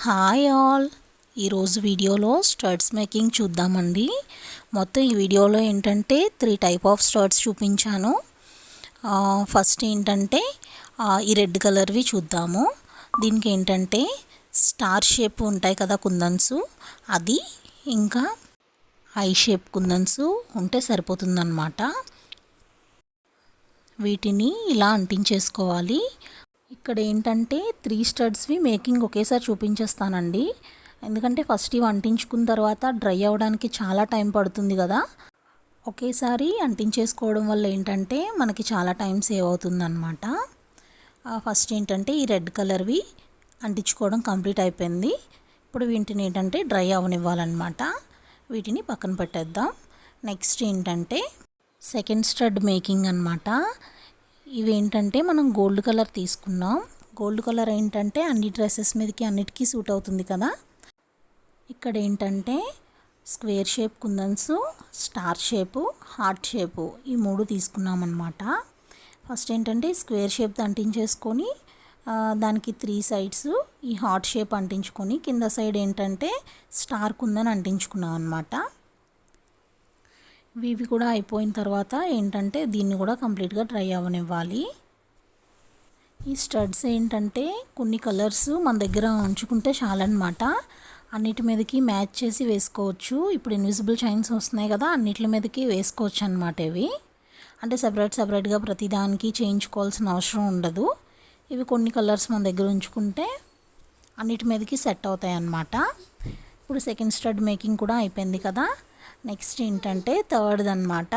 Hi all, ఈరోజు వీడియోలో studs making చూద్దామండి. మొత్తం ఈ వీడియోలో ఏంటంటే 3 టైప్ ఆఫ్ స్టడ్స్ చూపించాను. ఫస్ట్ ఏంటంటే ఈ రెడ్ కలర్వి చూద్దాము. దీనికి ఏంటంటే స్టార్ షేప్ ఉంటాయి కదా కుందన్స్, అది ఇంకా ఐ షేప్ కుందన్స్ ఉంటే సరిపోతుందన్నమాట. వీటిని ఇలా అంటించేసుకోవాలి. ఇక్కడ ఏంటంటే 3 స్టడ్స్వి మేకింగ్ ఒకేసారి చూపించేస్తానండి. ఎందుకంటే ఫస్ట్ ఇవి అంటించుకున్న తర్వాత డ్రై అవ్వడానికి చాలా టైం పడుతుంది కదా. ఒకేసారి అంటించేసుకోవడం వల్ల ఏంటంటే మనకి చాలా టైం సేవ్ అవుతుందన్నమాట. ఫస్ట్ ఏంటంటే ఈ రెడ్ కలర్వి అంటించుకోవడం కంప్లీట్ అయిపోయింది. ఇప్పుడు వీటిని ఏంటంటే డ్రై అవ్వనివ్వాలన్నమాట. వీటిని పక్కన పెట్టేద్దాం. నెక్స్ట్ ఏంటంటే సెకండ్ స్టడ్ మేకింగ్ అన్నమాట. ఇవేంటంటే మనం గోల్డ్ కలర్ తీసుకున్నాం. గోల్డ్ కలర్ ఏంటంటే అన్ని డ్రెస్సెస్ మీదకి అన్నిటికీ సూట్ అవుతుంది కదా. ఇక్కడ ఏంటంటే స్క్వేర్ షేప్ కుందన్స్, స్టార్ షేపు, హార్ట్ షేపు ఈ 3 తీసుకున్నాం అన్నమాట. ఫస్ట్ ఏంటంటే స్క్వేర్ షేప్ అంటించేసుకొని దానికి 3 సైడ్స్ ఈ హార్ట్ షేప్ అంటించుకొని కింద సైడ్ ఏంటంటే స్టార్ కుందన్ అంటించుకున్నాం అన్నమాట. ఇవి కూడా అయిపోయిన తర్వాత ఏంటంటే దీన్ని కూడా కంప్లీట్గా డ్రై అవ్వనివ్వాలి. ఈ స్టడ్స్ ఏంటంటే కొన్ని కలర్స్ మన దగ్గర ఉంచుకుంటే చాలన్నమాట. అన్నిటి మీదకి మ్యాచ్ చేసి వేసుకోవచ్చు. ఇప్పుడు ఇన్విజిబుల్ చైన్స్ వస్తున్నాయి కదా, అన్నిటి మీదకి వేసుకోవచ్చు అన్నమాట. ఇవి అంటే సపరేట్గా ప్రతిదానికి చేయించుకోవాల్సిన అవసరం ఉండదు. ఇవి కొన్ని కలర్స్ మన దగ్గర ఉంచుకుంటే అన్నిటి మీదకి సెట్ అవుతాయి అన్నమాట. ఇప్పుడు సెకండ్ స్టడ్ మేకింగ్ కూడా అయిపోయింది కదా. నెక్స్ట్ ఏంటంటే థర్డ్ అన్నమాట.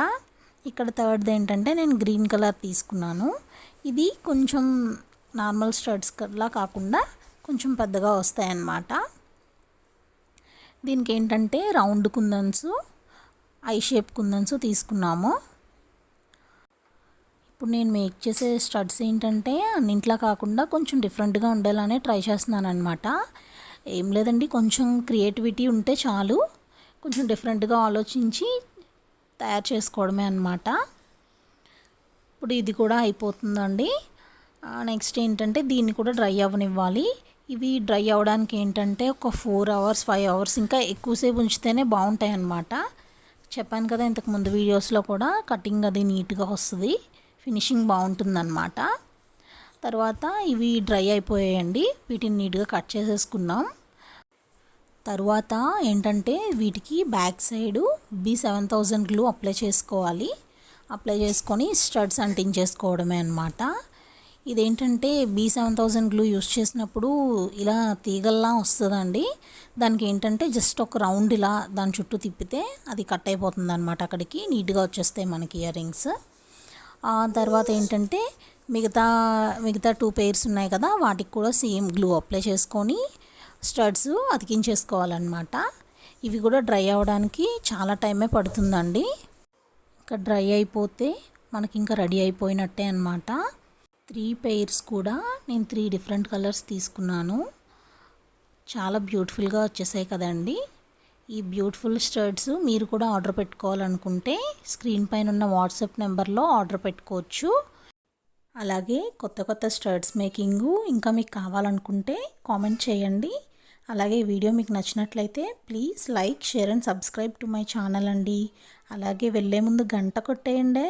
ఇక్కడ థర్డ్ ఏంటంటే నేను గ్రీన్ కలర్ తీసుకున్నాను. ఇది కొంచెం నార్మల్ స్టడ్స్లా కాకుండా కొంచెం పెద్దగా వస్తాయన్నమాట. దీనికి ఏంటంటే రౌండ్ కుందన్స్, ఐ షేప్ కుందన్స్ తీసుకున్నాము. ఇప్పుడు నేను మేక్ చేసే స్టడ్స్ ఏంటంటే అన్నింట్లా కాకుండా కొంచెం డిఫరెంట్గా ఉండేలానే ట్రై చేస్తున్నాను అనమాట. ఏం లేదండి, కొంచెం క్రియేటివిటీ ఉంటే చాలు. కొంచెం డిఫరెంట్గా ఆలోచించి తయారు చేసుకోవడమే అన్నమాట. ఇప్పుడు ఇది కూడా అయిపోతుందండి. నెక్స్ట్ ఏంటంటే దీన్ని కూడా డ్రై అవ్వనివ్వాలి. ఇవి డ్రై అవ్వడానికి ఏంటంటే ఒక 4 అవర్స్ 5 అవర్స్ ఇంకా ఎక్కువసేపు ఉంచితేనే బాగుంటాయి అన్నమాట. చెప్పాను కదా ఇంతకు ముందు వీడియోస్లో కూడా, కటింగ్ అది నీట్గా వస్తుంది, ఫినిషింగ్ బాగుంటుందన్నమాట. తర్వాత ఇవి డ్రై అయిపోయాయండి. వీటిని నీట్గా కట్ చేసేసుకున్నాం. తర్వాత ఏంటంటే వీటికి back side B7000 glue apply చేసుకోవాలి. అప్లై చేసుకొని స్టడ్స్ అంటించేసుకోవడమే అన్నమాట. ఇదేంటంటే B7000 గ్లూ యూస్ చేసినప్పుడు ఇలా తీగల్లా వస్తుందండి. దానికి ఏంటంటే జస్ట్ ఒక రౌండ్ ఇలా దాని చుట్టూ తిప్పితే అది కట్ అయిపోతుంది అనమాట. అక్కడికి నీట్గా వచ్చేస్తాయి మనకి ఇయర్ రింగ్స్. తర్వాత ఏంటంటే మిగతా 2 పెయిర్స్ ఉన్నాయి కదా, వాటికి కూడా సేమ్ గ్లూ అప్లై చేసుకొని స్టడ్స్ అతికించేసుకోవాలన్నమాట. ఇవి కూడా డ్రై అవ్వడానికి చాలా టైమే పడుతుందండి. ఇంకా డ్రై అయిపోతే మనకి ఇంకా రెడీ అయిపోయినట్టే అన్నమాట. 3 పెయిర్స్ కూడా నేను 3 డిఫరెంట్ కలర్స్ తీసుకున్నాను. చాలా బ్యూటిఫుల్గా వచ్చేసాయి కదండి. ఈ బ్యూటిఫుల్ స్టడ్స్ మీరు కూడా ఆర్డర్ పెట్టుకోవాలనుకుంటే స్క్రీన్ పైన ఉన్న వాట్సాప్ నెంబర్లో ఆర్డర్ పెట్టుకోవచ్చు. అలాగే కొత్త స్టడ్స్ మేకింగు ఇంకా మీకు కావాలనుకుంటే కామెంట్ చేయండి. అలాగే వీడియో మీకు నచ్చినట్లయితే please like, share and subscribe to my channel అండి. అలాగే వెళ్ళే ముందు గంట కొట్టేయండి.